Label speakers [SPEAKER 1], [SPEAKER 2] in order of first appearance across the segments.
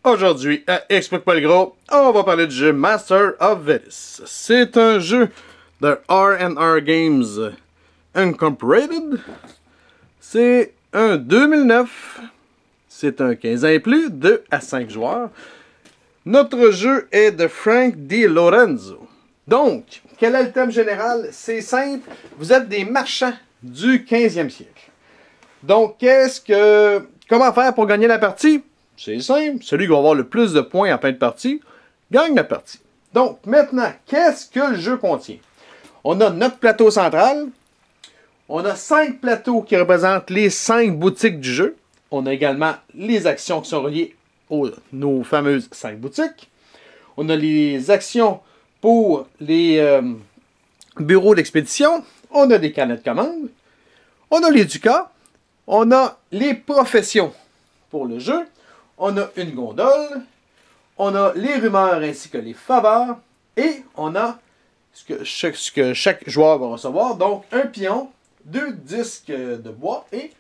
[SPEAKER 1] Aujourd'hui, à Explique pas le gros, on va parler du jeu Master of Venice. C'est un jeu de R&R Games Incorporated. C'est un 2009. C'est un 15 ans et plus, 2 à 5 joueurs. Notre jeu est de Frank Di Lorenzo. Donc, quel est le thème général? C'est simple, vous êtes des marchands du 15e siècle. Donc, comment faire pour gagner la partie? C'est simple, celui qui va avoir le plus de points en fin de partie, gagne la partie. Donc, maintenant, qu'est-ce que le jeu contient? On a notre plateau central, on a 5 plateaux qui représentent les 5 boutiques du jeu. On a également les actions qui sont reliées aux nos fameuses 5 boutiques. On a les actions pour les bureaux d'expédition. On a des carnets de commandes. On a les ducats. On a les professions pour le jeu. On a une gondole. On a les rumeurs ainsi que les faveurs. Et on a ce que chaque joueur va recevoir. Donc, un pion, 2 disques de bois et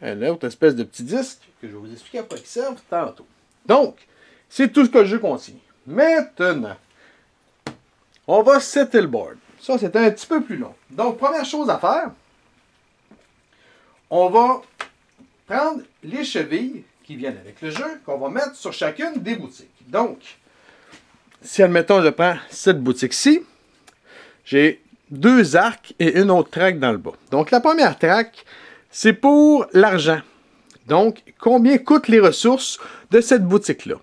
[SPEAKER 1] une autre espèce de petit disque que je vais vous expliquer à quoi ils servent tantôt. Donc, c'est tout ce que le jeu contient. Maintenant, on va setter le board. Ça, c'est un petit peu plus long. Donc, première chose à faire, on va prendre les chevilles qui viennent avec le jeu, qu'on va mettre sur chacune des boutiques. Donc, si, admettons, je prends cette boutique-ci, j'ai 2 arcs et une autre traque dans le bas. Donc, la première traque, c'est pour l'argent. Donc, combien coûtent les ressources de cette boutique-là?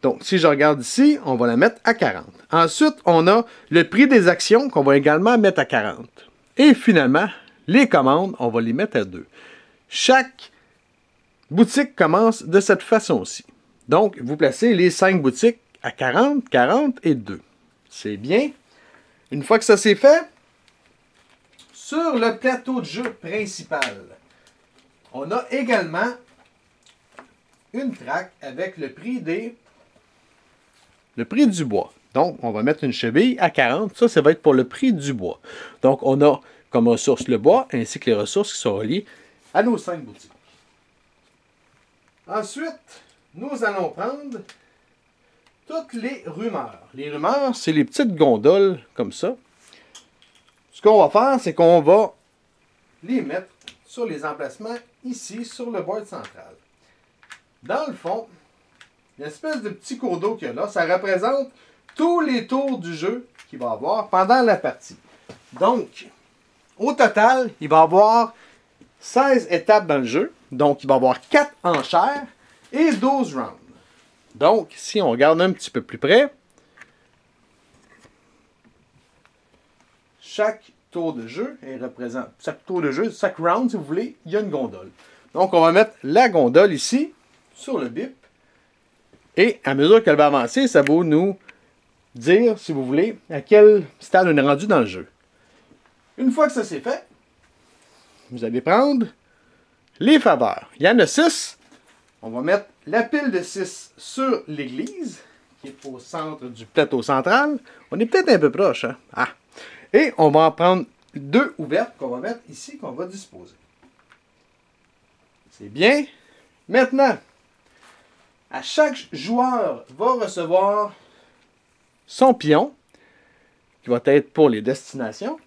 [SPEAKER 1] Donc, si je regarde ici, on va la mettre à 40. Ensuite, on a le prix des actions qu'on va également mettre à 40. Et finalement, les commandes, on va les mettre à 2. Chaque boutique commence de cette façon-ci. Donc, vous placez les 5 boutiques à 40, 40 et 2. C'est bien. Une fois que ça c'est fait, sur le plateau de jeu principal, on a également une traque avec le prix du bois. Donc, on va mettre une cheville à 40. Ça va être pour le prix du bois. Donc, on a comme ressource le bois ainsi que les ressources qui sont reliées à nos 5 boutiques. Ensuite, nous allons prendre toutes les rumeurs. Les rumeurs, c'est les petites gondoles comme ça. Ce qu'on va faire, c'est qu'on va les mettre sur les emplacements ici, sur le board central. Dans le fond, une espèce de petit cours d'eau qu'il y a là, ça représente tous les tours du jeu qu'il va y avoir pendant la partie. Donc, au total, il va y avoir 16 étapes dans le jeu. Donc, il va y avoir 4 enchères et 12 rounds. Donc, si on regarde un petit peu plus près, chaque tour de jeu chaque round, si vous voulez, il y a une gondole. Donc, on va mettre la gondole ici, sur le bip. Et à mesure qu'elle va avancer, ça va nous dire, si vous voulez, à quel stade on est rendu dans le jeu. Une fois que ça c'est fait, vous allez prendre les faveurs. Il y en a 6. On va mettre la pile de 6 sur l'église, qui est au centre du plateau central. On est peut-être un peu proche, hein? Ah! Et on va en prendre 2 ouvertes qu'on va mettre ici, qu'on va disposer. C'est bien. Maintenant, à chaque joueur va recevoir son pion, qui va être pour les destinations.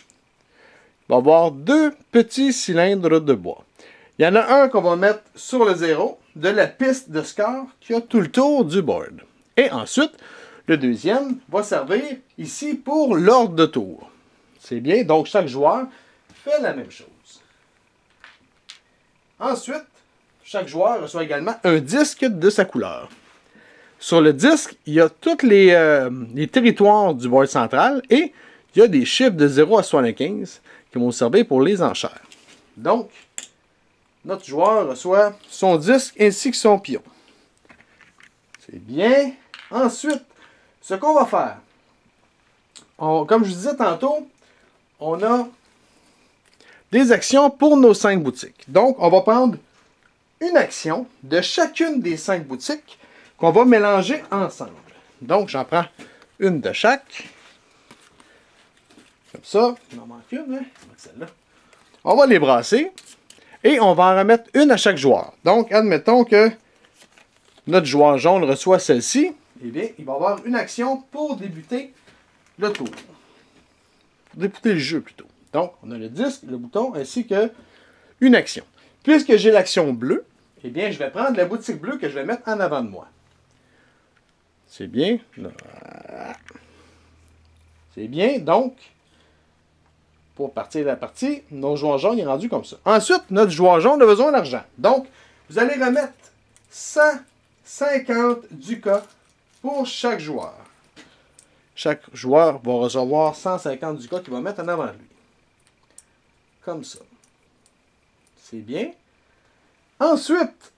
[SPEAKER 1] Il va avoir 2 petits cylindres de bois. Il y en a un qu'on va mettre sur le 0 de la piste de score qui a tout le tour du board. Et ensuite, le deuxième va servir ici pour l'ordre de tour. C'est bien, donc chaque joueur fait la même chose. Ensuite, chaque joueur reçoit également un disque de sa couleur. Sur le disque, il y a tous les territoires du board central et il y a des chiffres de 0 à 75 qui vont servir pour les enchères. Donc, notre joueur reçoit son disque ainsi que son pion. C'est bien. Ensuite, ce qu'on va faire, comme je vous disais tantôt, on a des actions pour nos 5 boutiques. Donc, on va prendre une action de chacune des 5 boutiques qu'on va mélanger ensemble. Donc, j'en prends une de chaque. Comme ça. Il en manque une, hein? Celle-là. On va les brasser. Et on va en remettre une à chaque joueur. Donc, admettons que notre joueur jaune reçoit celle-ci, eh bien, il va avoir une action pour débuter le tour. Pour débuter le jeu, plutôt. Donc, on a le disque, le bouton, ainsi que une action. Puisque j'ai l'action bleue, eh bien, je vais prendre la boutique bleue que je vais mettre en avant de moi. C'est bien. C'est bien. Donc, pour partir de la partie, notre joueur jaune est rendu comme ça. Ensuite, notre joueur jaune a besoin d'argent. Donc, vous allez remettre 150 ducats pour chaque joueur. Chaque joueur va recevoir 150 ducats qu'il va mettre en avant de lui. Comme ça. C'est bien. Ensuite,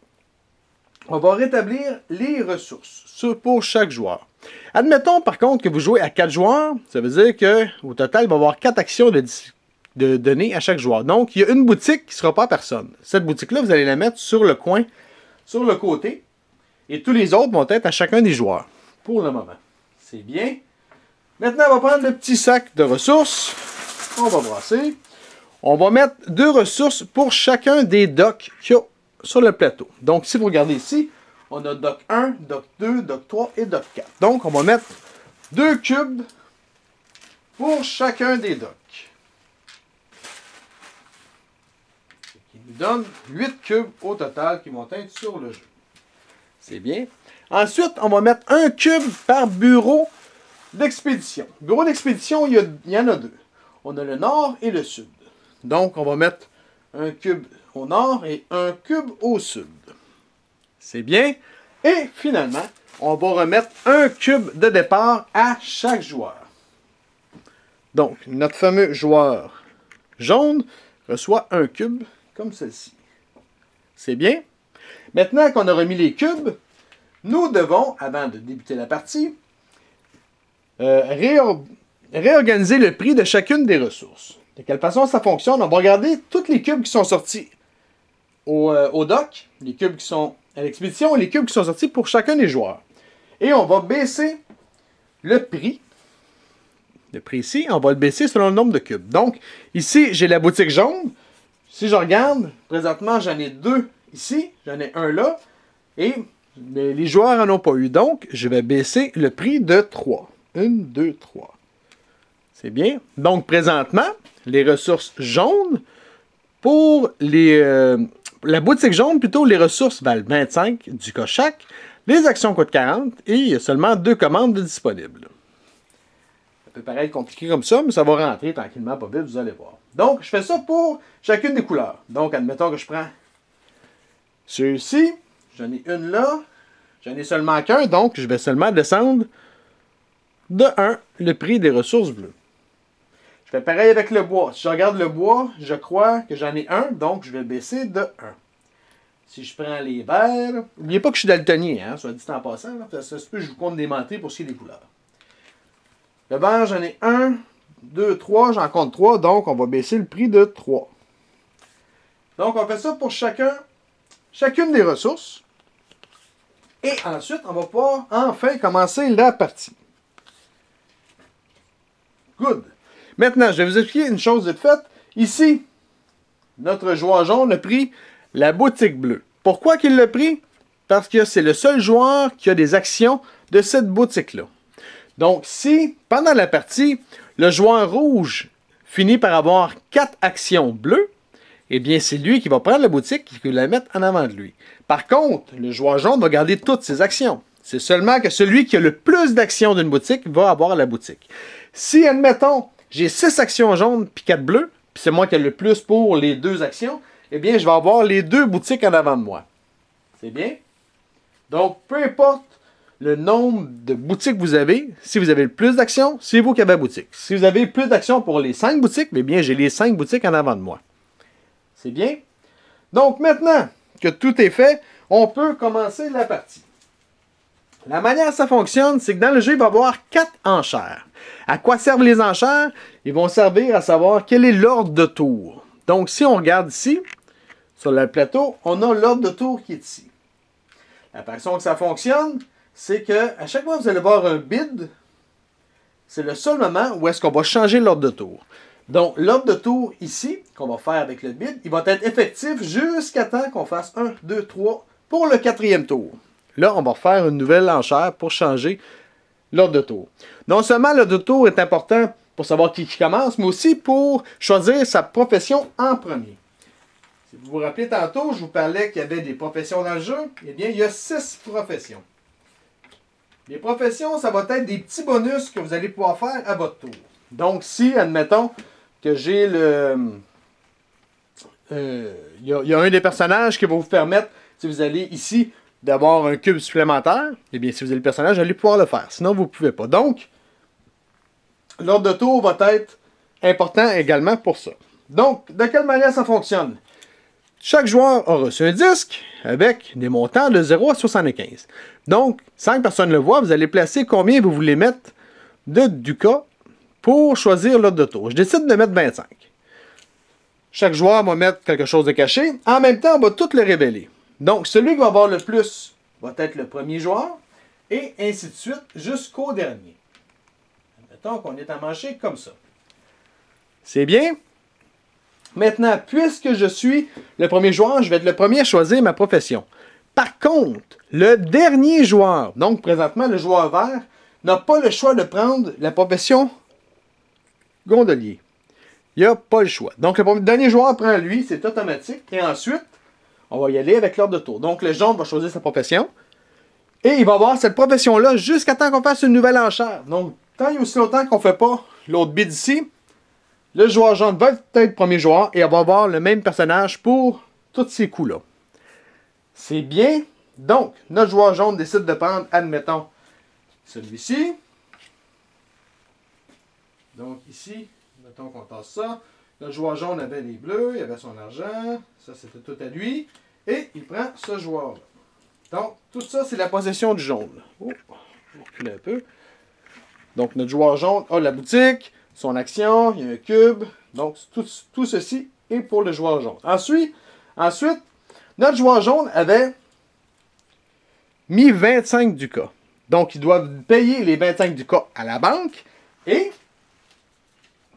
[SPEAKER 1] on va rétablir les ressources pour chaque joueur. Admettons par contre que vous jouez à 4 joueurs, ça veut dire qu'au total, il va y avoir 4 actions de données à chaque joueur. Donc, il y a une boutique qui ne sera pas à personne. Cette boutique-là, vous allez la mettre sur le coin, sur le côté, et tous les autres vont être à chacun des joueurs, pour le moment. C'est bien. Maintenant, on va prendre le petit sac de ressources. On va brasser. On va mettre 2 ressources pour chacun des docks qu'il y a sur le plateau. Donc, si vous regardez ici, on a dock 1, dock 2, dock 3 et dock 4. Donc, on va mettre 2 cubes pour chacun des docks. Ce qui nous donne 8 cubes au total qui vont être sur le jeu. C'est bien. Ensuite, on va mettre 1 cube par bureau d'expédition. Bureau d'expédition, il y en a 2. On a le nord et le sud. Donc, on va mettre un cube au nord et un cube au sud. C'est bien. Et finalement, on va remettre un cube de départ à chaque joueur. Donc, notre fameux joueur jaune reçoit un cube comme ceci. C'est bien. Maintenant qu'on a remis les cubes, nous devons, avant de débuter la partie, réorganiser le prix de chacune des ressources. De quelle façon ça fonctionne? On va regarder tous les cubes qui sont sortis au dock, les cubes qui sont à l'expédition et les cubes qui sont sortis pour chacun des joueurs. Et on va baisser le prix. Le prix ici, on va le baisser selon le nombre de cubes. Donc, ici, j'ai la boutique jaune. Si je regarde, présentement, j'en ai 2 ici, j'en ai un là, et les joueurs n'en ont pas eu. Donc, je vais baisser le prix de 3. 1, 2, 3. C'est bien. Donc, présentement, les ressources jaunes, pour la boutique jaune, plutôt, les ressources valent 25 ducats chaque. Les actions coûtent 40 et il y a seulement 2 commandes disponibles. Ça peut paraître compliqué comme ça, mais ça va rentrer tranquillement, pas vite, vous allez voir. Donc, je fais ça pour chacune des couleurs. Donc, admettons que je prends ceux-ci. J'en ai une là. J'en ai seulement qu'un, donc je vais seulement descendre de 1 le prix des ressources bleues. Je fais pareil avec le bois. Si je regarde le bois, je crois que j'en ai un, donc je vais baisser de 1. Si je prends les verts, n'oubliez pas que je suis daltonien, soit dit en passant, là, ça se peut que je vous compte des mentés pour ce qui est des couleurs. Le vert, j'en ai 1, 2, 3, j'en compte 3, donc on va baisser le prix de 3. Donc on fait ça pour chacune des ressources. Et ensuite, on va pouvoir enfin commencer la partie. Good. Maintenant, je vais vous expliquer une chose de faite. Ici, notre joueur jaune a pris la boutique bleue. Pourquoi qu'il l'a pris? Parce que c'est le seul joueur qui a des actions de cette boutique-là. Donc, si, pendant la partie, le joueur rouge finit par avoir 4 actions bleues, eh bien, c'est lui qui va prendre la boutique et qui va la mettre en avant de lui. Par contre, le joueur jaune va garder toutes ses actions. C'est seulement que celui qui a le plus d'actions d'une boutique va avoir la boutique. Si, admettons, j'ai 6 actions jaunes puis 4 bleues, puis c'est moi qui ai le plus pour les 2 actions, eh bien, je vais avoir les 2 boutiques en avant de moi. C'est bien? Donc, peu importe le nombre de boutiques que vous avez, si vous avez le plus d'actions, c'est vous qui avez la boutique. Si vous avez plus d'actions pour les 5 boutiques, eh bien, j'ai les 5 boutiques en avant de moi. C'est bien? Donc, maintenant que tout est fait, on peut commencer la partie. La manière dont ça fonctionne, c'est que dans le jeu, il va y avoir 4 enchères. À quoi servent les enchères? Ils vont servir à savoir quel est l'ordre de tour. Donc, si on regarde ici, sur le plateau, on a l'ordre de tour qui est ici. La façon que ça fonctionne, c'est que à chaque fois que vous allez voir un bid, c'est le seul moment où est-ce qu'on va changer l'ordre de tour. Donc, l'ordre de tour ici, qu'on va faire avec le bid, il va être effectif jusqu'à temps qu'on fasse 1, 2, 3 pour le 4e tour. là, on va refaire une nouvelle enchère pour changer l'ordre de tour. Non seulement l'ordre de tour est important pour savoir qui commence, mais aussi pour choisir sa profession en premier. Si vous vous rappelez tantôt, je vous parlais qu'il y avait des professions dans le jeu. Eh bien, il y a 6 professions. Les professions, ça va être des petits bonus que vous allez pouvoir faire à votre tour. Donc, si, admettons, que j'ai le... Il y a un des personnages qui va vous permettre, si vous allez ici, d'avoir un cube supplémentaire, eh bien, si vous avez le personnage, vous allez pouvoir le faire. Sinon, vous ne pouvez pas. Donc, l'ordre de tour va être important également pour ça. Donc, de quelle manière ça fonctionne? Chaque joueur a reçu un disque avec des montants de 0 à 75. Donc, sans que personne ne le voit, vous allez placer combien vous voulez mettre de ducats pour choisir l'ordre de tour. Je décide de mettre 25. Chaque joueur va mettre quelque chose de caché. En même temps, on va tout le révéler. Donc, celui qui va avoir le plus va être le premier joueur, et ainsi de suite jusqu'au dernier. Admettons qu'on est amanché comme ça. C'est bien? Maintenant, puisque je suis le premier joueur, je vais être le premier à choisir ma profession. Par contre, le dernier joueur, donc présentement le joueur vert, n'a pas le choix de prendre la profession gondolier. Il n'a pas le choix. Donc, le dernier joueur prend lui, c'est automatique. Et ensuite, on va y aller avec l'ordre de tour. Donc, le jaune va choisir sa profession. Et il va avoir cette profession-là jusqu'à temps qu'on fasse une nouvelle enchère. Donc, tant et aussi longtemps qu'on ne fait pas l'autre bid ici, le joueur jaune va être premier joueur et on va avoir le même personnage pour tous ces coups-là. C'est bien. Donc, notre joueur jaune décide de prendre, admettons, celui-ci. Donc, ici, mettons qu'on tasse ça. Le joueur jaune avait les bleus, il avait son argent. Ça, c'était tout à lui. Et il prend ce joueur-là. Donc, tout ça, c'est la possession du jaune. Oh, je vais reculer un peu. Donc, notre joueur jaune a la boutique, son action, il y a un cube. Donc, tout ceci est pour le joueur jaune. Ensuite, notre joueur jaune avait mis 25 ducats. Donc, ils doivent payer les 25 ducats à la banque et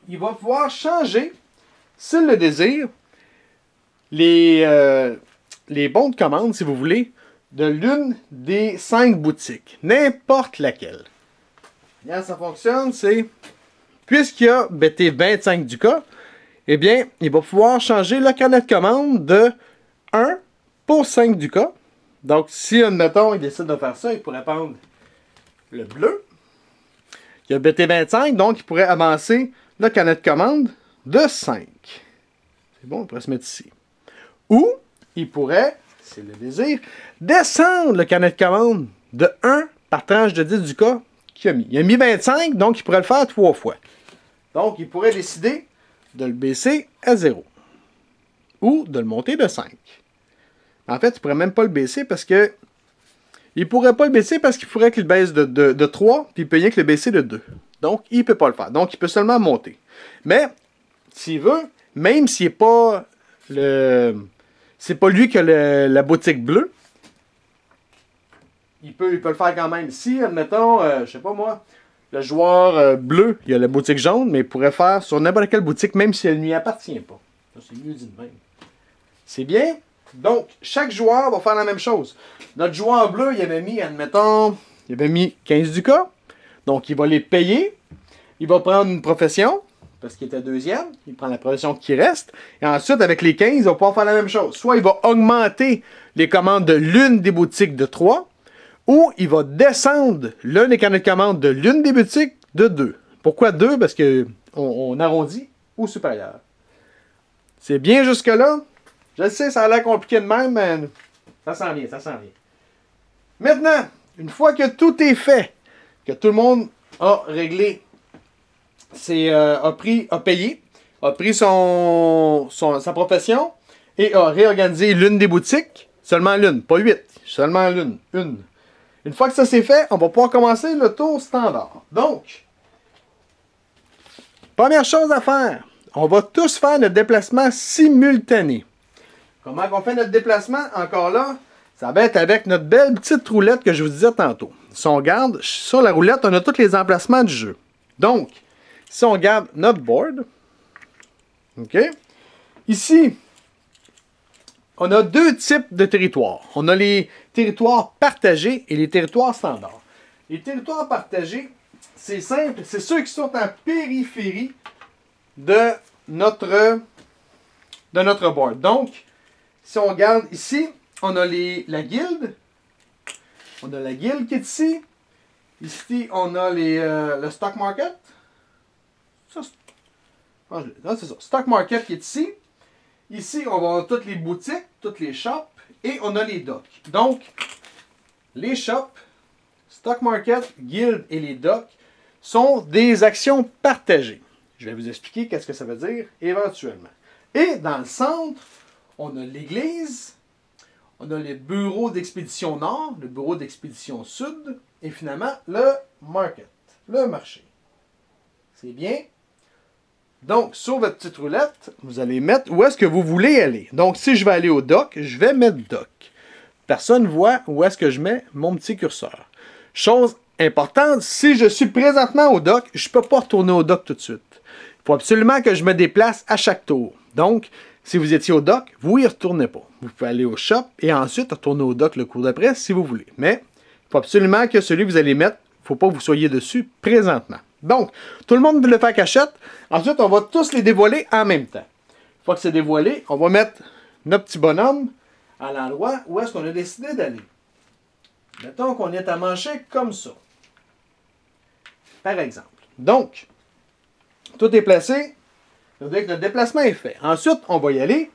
[SPEAKER 1] il va pouvoir changer, s'il le désire, les bons de commande, si vous voulez, de l'une des 5 boutiques. N'importe laquelle. Bien, ça fonctionne, c'est... Puisqu'il a bêté 25 ducats, eh bien, il va pouvoir changer le carnet de commande de 1 pour 5 ducats. Donc, si, admettons, il décide de faire ça, il pourrait prendre le bleu. Il a bêté 25, donc il pourrait avancer le carnet de commande de 5. C'est bon, on pourrait se mettre ici. Ou, il pourrait, s'il le désire, descendre le carnet de commande de 1 par tranche de 10 ducats qu'il a mis. Il a mis 25, donc il pourrait le faire 3 fois. Donc, il pourrait décider de le baisser à 0. Ou de le monter de 5. En fait, il ne pourrait même pas le baisser parce que... Il ne pourrait pas le baisser parce qu'il faudrait qu'il baisse de 3, puis il peut rien que le baisser de 2. Donc, il ne peut pas le faire. Donc, il peut seulement monter. Mais, s'il veut, même s'il n'est pas le... C'est pas lui qui a la boutique bleue, il peut le faire quand même. Si, admettons, je sais pas moi, le joueur bleu, il a la boutique jaune, mais il pourrait faire sur n'importe quelle boutique, même si elle ne lui appartient pas. C'est mieux dit de même. C'est bien. Donc, chaque joueur va faire la même chose. Notre joueur bleu, il avait mis, admettons, il avait mis 15 ducats. Donc, il va les payer. Il va prendre une profession, parce qu'il était deuxième. Il prend la profession qui reste. Et ensuite, avec les 15, il va pouvoir faire la même chose. Soit il va augmenter les commandes de l'une des boutiques de 3, ou il va descendre l'un des carnets de commandes de l'une des boutiques de 2. Pourquoi 2? Parce qu'on arrondit au supérieur. C'est bien jusque-là. Je sais, ça a l'air compliqué de même, mais ça s'en vient, ça s'en vient. Maintenant, une fois que tout est fait, que tout le monde a réglé, a payé, a pris sa profession et a réorganisé l'une des boutiques, seulement l'une, pas 8, seulement l'une, une. Une fois que ça c'est fait, on va pouvoir commencer le tour standard. Donc, première chose à faire, on va tous faire notre déplacement simultané. Comment on fait notre déplacement? Encore là, ça va être avec notre belle petite roulette que je vous disais tantôt. Si on regarde, sur la roulette, on a tous les emplacements du jeu. Donc, si on regarde notre board, OK? Ici, on a deux types de territoires. On a les territoires partagés et les territoires standards. Les territoires partagés, c'est simple, c'est ceux qui sont en périphérie de notre board. Donc, si on regarde ici, on a la guilde. On a la guilde qui est ici. Ici, on a le stock market. Ça, c'est ça. Stock market qui est ici. Ici, on va avoir toutes les boutiques, toutes les shops. Et on a les docks. Donc, les shops, stock market, guild et les docks sont des actions partagées. Je vais vous expliquer qu'est-ce que ça veut dire éventuellement. Et dans le centre, on a l'église. On a le bureau d'expédition nord, le bureau d'expédition sud, et finalement, le market, le marché. C'est bien. Donc, sur votre petite roulette, vous allez mettre où est-ce que vous voulez aller. Donc, si je vais aller au dock, je vais mettre dock. Personne ne voit où est-ce que je mets mon petit curseur. Chose importante, si je suis présentement au dock, je ne peux pas retourner au dock tout de suite. Il faut absolument que je me déplace à chaque tour. Donc, si vous étiez au dock, vous n'y retournez pas. Vous pouvez aller au shop et ensuite retourner au dock le cours d'après si vous voulez. Mais il faut absolument que celui que vous allez mettre, il ne faut pas que vous soyez dessus présentement. Donc, tout le monde veut le faire cachette. Ensuite, on va tous les dévoiler en même temps. Une fois que c'est dévoilé, on va mettre notre petit bonhomme à l'endroit où est-ce qu'on a décidé d'aller. Mettons qu'on est à manger comme ça. Par exemple. Donc, tout est placé. Le déplacement est fait. Ensuite, on va y aller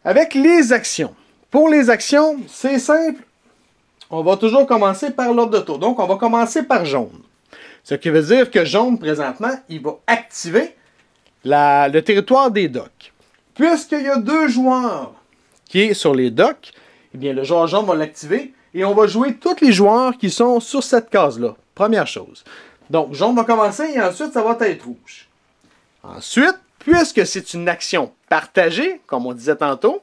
[SPEAKER 1] avec les actions. Pour les actions, c'est simple. On va toujours commencer par l'ordre de tour. Donc, on va commencer par jaune. Ce qui veut dire que jaune, présentement, il va activer le territoire des docks. Puisqu'il y a deux joueurs qui est sur les docks, eh bien, le joueur jaune va l'activer et on va jouer tous les joueurs qui sont sur cette case-là. Première chose. Donc, jaune va commencer et ensuite, ça va être rouge. Ensuite, puisque c'est une action partagée, comme on disait tantôt,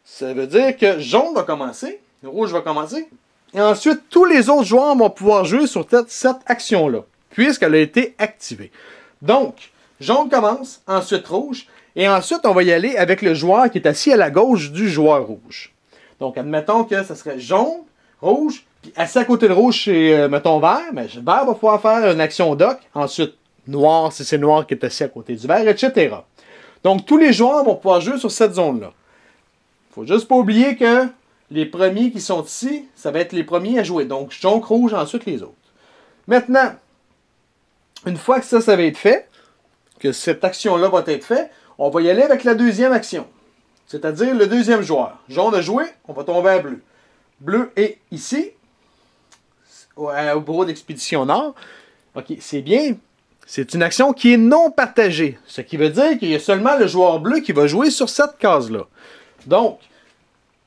[SPEAKER 1] ça veut dire que jaune va commencer, rouge va commencer, et ensuite, tous les autres joueurs vont pouvoir jouer sur cette action-là, puisqu'elle a été activée. Donc, jaune commence, ensuite rouge, et ensuite, on va y aller avec le joueur qui est assis à la gauche du joueur rouge. Donc, admettons que ce serait jaune, rouge, puis assis à côté de rouge, c'est, mettons, vert, mais le vert va pouvoir faire une action dock, ensuite, noir, si c'est noir qui est assis à côté du vert, etc. Donc, tous les joueurs vont pouvoir jouer sur cette zone-là. Il ne faut juste pas oublier que les premiers qui sont ici, ça va être les premiers à jouer. Donc, jaune, rouge, ensuite les autres. Maintenant, une fois que ça va être fait, que cette action-là va être faite, on va y aller avec la deuxième action. C'est-à-dire le deuxième joueur. Jaune a joué, on va tomber à bleu. Bleu est ici, au bureau d'expédition nord. OK, c'est bien. C'est une action qui est non partagée. Ce qui veut dire qu'il y a seulement le joueur bleu qui va jouer sur cette case-là. Donc,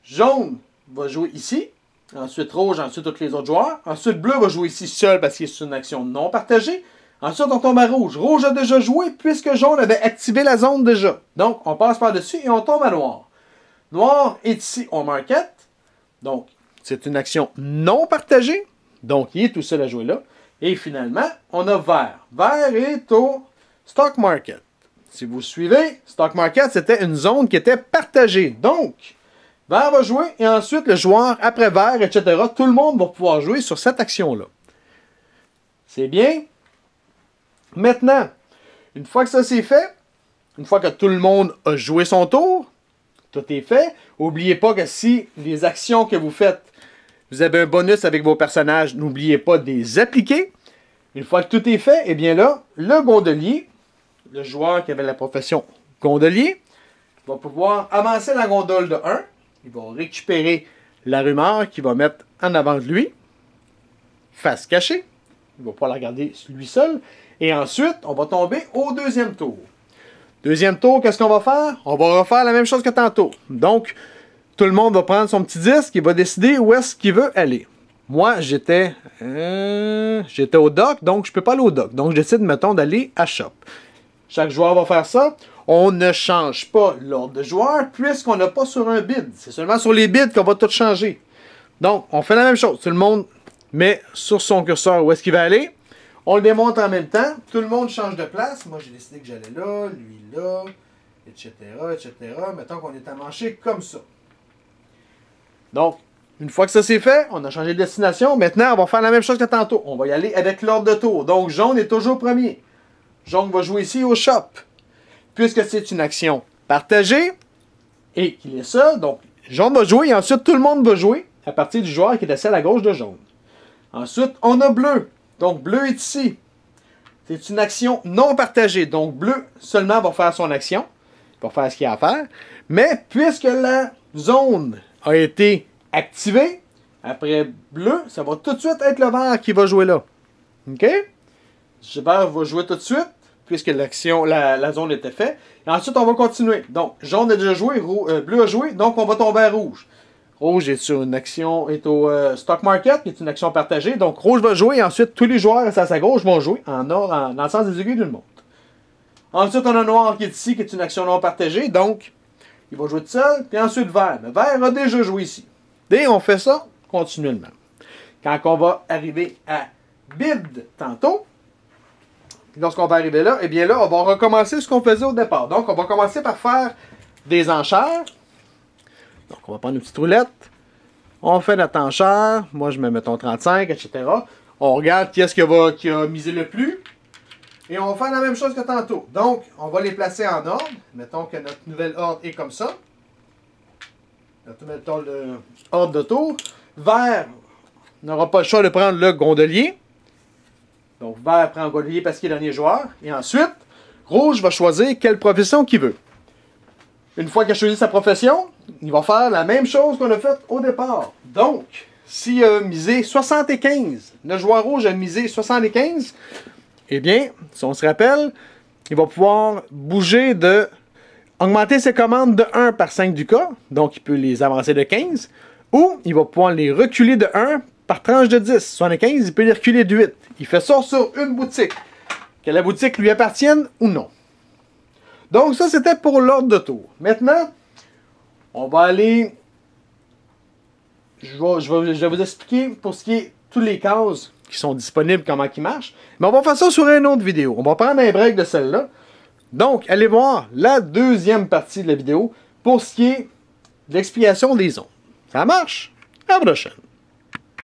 [SPEAKER 1] jaune va jouer ici. Ensuite, rouge, ensuite tous les autres joueurs. Ensuite, bleu va jouer ici seul parce que c'est une action non partagée. Ensuite, on tombe à rouge. Rouge a déjà joué puisque jaune avait activé la zone déjà. Donc, on passe par-dessus et on tombe à noir. Noir est ici au market. Donc, c'est une action non partagée. Donc, il est tout seul à jouer là. Et finalement, on a vert. Vert est au stock market. Si vous suivez, stock market, c'était une zone qui était partagée. Donc, vert va jouer et ensuite le joueur après vert, etc. Tout le monde va pouvoir jouer sur cette action-là. C'est bien. Maintenant, une fois que ça c'est fait, une fois que tout le monde a joué son tour, tout est fait. N'oubliez pas que si les actions que vous faites, vous avez un bonus avec vos personnages, n'oubliez pas de les appliquer. Une fois que tout est fait, eh bien là, le gondolier, le joueur qui avait la profession gondolier, va pouvoir avancer la gondole de 1. Il va récupérer la rumeur qu'il va mettre en avant de lui, face cachée. Il va pouvoir la regarder lui seul. Et ensuite, on va tomber au deuxième tour. Deuxième tour, qu'est-ce qu'on va faire? On va refaire la même chose que tantôt. Donc, tout le monde va prendre son petit disque et va décider où est-ce qu'il veut aller. Moi, j'étais au dock, donc je ne peux pas aller au dock. Donc, je décide, mettons, d'aller à shop. Chaque joueur va faire ça. On ne change pas l'ordre de joueurs puisqu'on n'a pas sur un bid. C'est seulement sur les bids qu'on va tout changer. Donc, on fait la même chose. Tout le monde met sur son curseur où est-ce qu'il va aller. On le démontre en même temps. Tout le monde change de place. Moi, j'ai décidé que j'allais là, lui là, etc., etc. Mettons qu'on est à manger comme ça. Donc, une fois que ça c'est fait, on a changé de destination. Maintenant, on va faire la même chose que tantôt. On va y aller avec l'ordre de tour. Donc, jaune est toujours premier. Jaune va jouer ici au shop. Puisque c'est une action partagée et qu'il est seul, donc jaune va jouer et ensuite tout le monde va jouer à partir du joueur qui est assis à la gauche de jaune. Ensuite, on a bleu. Donc, bleu est ici. C'est une action non partagée. Donc, bleu seulement va faire son action. Il va faire ce qu'il a à faire. Mais, puisque la zone a été activée, après bleu, ça va tout de suite être le vert qui va jouer là. OK? Le vert va jouer tout de suite, puisque l'action, la zone était faite. Et ensuite, on va continuer. Donc, jaune a déjà joué, bleu a joué, donc on va tomber à rouge. Rouge est sur une action, est au stock market, qui est une action partagée. Donc, rouge va jouer et ensuite, tous les joueurs à sa gauche vont jouer dans le sens des aiguilles d'une montre. Ensuite, on a noir qui est ici, qui est une action non partagée. Donc, il va jouer tout seul. Puis ensuite, vert. Le vert a déjà joué ici. Et on fait ça continuellement. Quand on va arriver à bid tantôt, lorsqu'on va arriver là, eh bien là, on va recommencer ce qu'on faisait au départ. Donc, on va commencer par faire des enchères. Donc, on va prendre une petite roulette. On fait notre enchère. Moi, je mets, mettons, 35, etc. On regarde qui est-ce qui a misé le plus. Et on va faire la même chose que tantôt. Donc, on va les placer en ordre. Mettons que notre nouvel ordre est comme ça. Mettons le ordre de tour. Vert n'aura pas le choix de prendre le gondolier. Donc, vert prend le gondolier parce qu'il est le dernier joueur. Et ensuite, rouge va choisir quelle profession qu'il veut. Une fois qu'il a choisi sa profession, il va faire la même chose qu'on a fait au départ. Donc, s'il a misé 75, le joueur rouge a misé 75, eh bien, si on se rappelle, il va pouvoir bouger augmenter ses commandes de 1 par 5 du cas, donc il peut les avancer de 15, ou il va pouvoir les reculer de 1 par tranche de 10. 75, il peut les reculer de 8. Il fait ça sur une boutique. Que la boutique lui appartienne ou non. Donc ça, c'était pour l'ordre de tour. Maintenant, on va aller... Je vais vous expliquer pour ce qui est toutes les cases qui sont disponibles, comment ils marchent. Mais on va faire ça sur une autre vidéo. On va prendre un break de celle-là. Donc, allez voir la deuxième partie de la vidéo pour ce qui est de l'explication des ondes. Ça marche? À la prochaine!